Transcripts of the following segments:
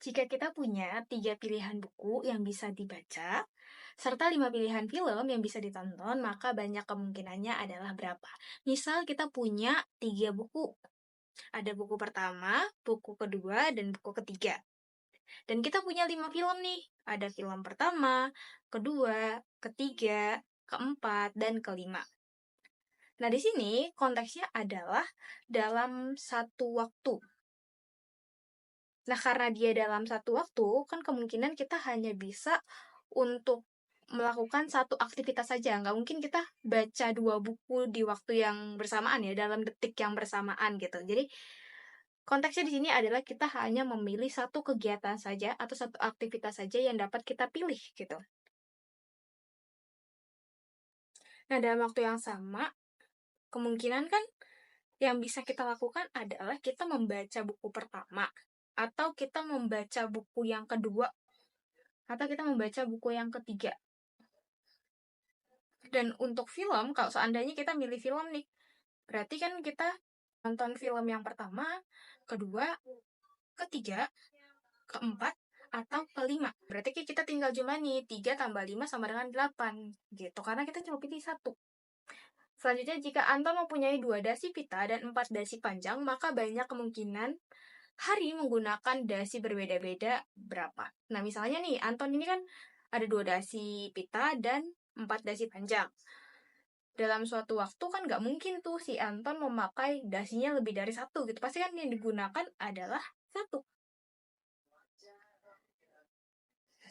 Jika kita punya 3 pilihan buku yang bisa dibaca, serta 5 pilihan film yang bisa ditonton, maka banyak kemungkinannya adalah berapa? Misal kita punya 3 buku. Ada buku pertama, buku kedua, dan buku ketiga. Dan kita punya 5 film nih. Ada film pertama, kedua, ketiga, keempat, dan kelima. Nah, di sini konteksnya adalah dalam satu waktu. Nah, karena dia dalam satu waktu, kan kemungkinan kita hanya bisa untuk melakukan satu aktivitas saja. Nggak mungkin kita baca 2 buku di waktu yang bersamaan ya, dalam detik yang bersamaan gitu. Jadi, konteksnya di sini adalah kita hanya memilih satu kegiatan saja atau satu aktivitas saja yang dapat kita pilih gitu. Nah, dalam waktu yang sama, kemungkinan kan yang bisa kita lakukan adalah kita membaca buku pertama, atau kita membaca buku yang kedua, atau kita membaca buku yang ketiga. Dan untuk film, kalau seandainya kita milih film nih, berarti kan kita nonton film yang pertama, kedua, ketiga, keempat, atau kelima. Berarti kita tinggal jumlah nih, 3 tambah 5 sama dengan 8. Gitu, karena kita cuma pilih satu. Selanjutnya, jika Anton mempunyai 2 dasi pita dan 4 dasi panjang, maka banyak kemungkinan hari menggunakan dasi berbeda-beda berapa. Nah, misalnya nih, Anton ini kan ada 2 dasi pita dan 4 dasi panjang. Dalam suatu waktu kan nggak mungkin tuh si Anton memakai dasinya lebih dari satu gitu. Pasti kan yang digunakan adalah satu.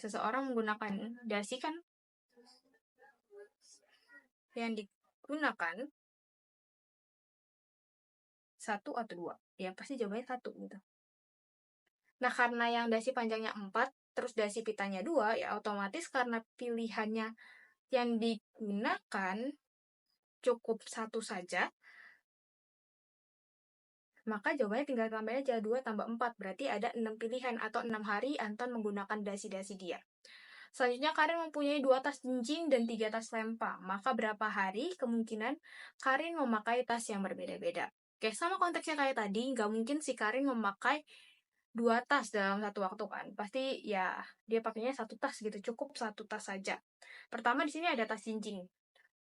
Seseorang menggunakan dasi kan yang digunakan satu atau dua. Ya pasti jawabannya satu gitu. Nah, karena yang dasi panjangnya 4, terus dasi pitanya 2, ya otomatis karena pilihannya yang digunakan cukup satu saja, maka jawabannya tinggal tambahnya aja 2 tambah 4. Berarti ada 6 pilihan atau 6 hari Anton menggunakan dasi-dasi dia. Selanjutnya, Karin mempunyai 2 tas jinjing dan 3 tas lempang. Maka berapa hari kemungkinan Karin memakai tas yang berbeda-beda? Oke, sama konteksnya kayak tadi, nggak mungkin si Karin memakai 2 tas dalam satu waktu kan. Pasti ya dia pakainya satu tas gitu, cukup satu tas saja. Pertama di sini ada tas jinjing.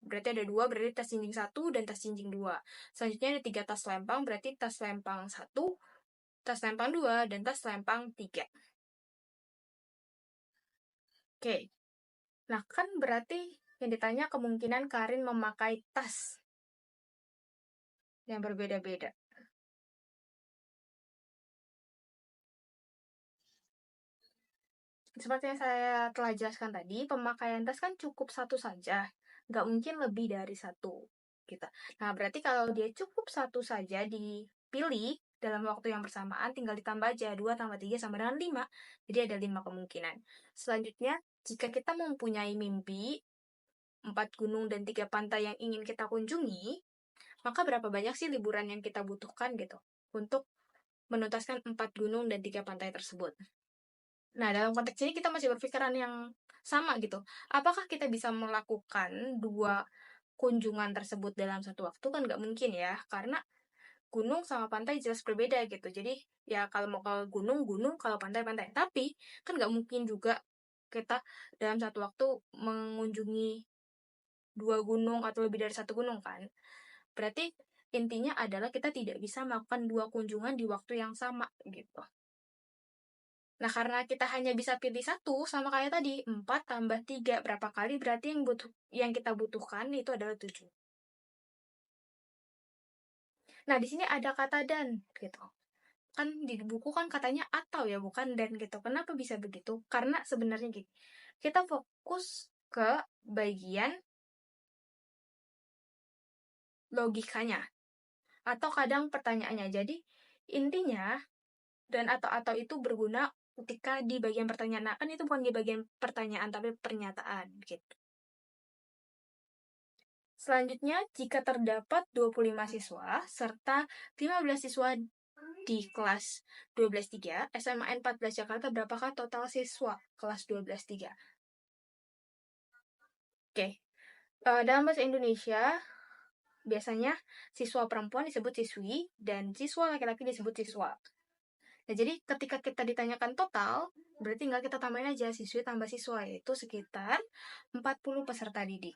Berarti ada 2, berarti tas jinjing 1 dan tas jinjing 2. Selanjutnya ada 3 tas lempang, berarti tas lempang 1, tas lempang 2, dan tas lempang 3. Oke. Nah, kan berarti yang ditanya kemungkinan Karin memakai tas yang berbeda-beda. Seperti yang saya telah jelaskan tadi, pemakaian tas kan cukup satu saja. Nggak mungkin lebih dari satu. Gitu. Nah, berarti kalau dia cukup satu saja dipilih dalam waktu yang bersamaan, tinggal ditambah aja 2 tambah 3 sama dengan 5. Jadi ada 5 kemungkinan. Selanjutnya, jika kita mempunyai mimpi 4 gunung dan 3 pantai yang ingin kita kunjungi, maka berapa banyak sih liburan yang kita butuhkan gitu untuk menuntaskan 4 gunung dan 3 pantai tersebut. Nah, dalam konteks ini kita masih berpikiran yang sama gitu. Apakah kita bisa melakukan 2 kunjungan tersebut dalam satu waktu? Kan nggak mungkin ya, karena gunung sama pantai jelas berbeda gitu. Jadi ya kalau mau ke gunung, gunung, kalau pantai, pantai. Tapi kan nggak mungkin juga kita dalam satu waktu mengunjungi 2 gunung atau lebih dari 1 gunung kan. Berarti intinya adalah kita tidak bisa melakukan 2 kunjungan di waktu yang sama gitu. Nah, karena kita hanya bisa pilih satu, sama kayak tadi, 4 tambah 3 berapa kali, berarti yang kita butuhkan itu adalah 7. Nah, di sini ada kata dan gitu. Kan di buku kan katanya atau ya, bukan dan gitu. Kenapa bisa begitu? Karena sebenarnya gini, kita fokus ke bagian logikanya atau kadang pertanyaannya. Jadi, intinya dan atau itu berguna ketika di bagian pertanyaan. Nah, kan itu bukan di bagian pertanyaan tapi pernyataan gitu. Selanjutnya, jika terdapat 25 siswa serta 15 siswa di kelas 12-3, SMAN 14 Jakarta berapakah total siswa kelas 12-3? Oke. Dalam bahasa Indonesia, biasanya siswa perempuan disebut siswi dan siswa laki-laki disebut siswa. Nah, jadi ketika kita ditanyakan total, berarti tinggal kita tambahin aja siswi tambah siswa, yaitu sekitar 40 peserta didik.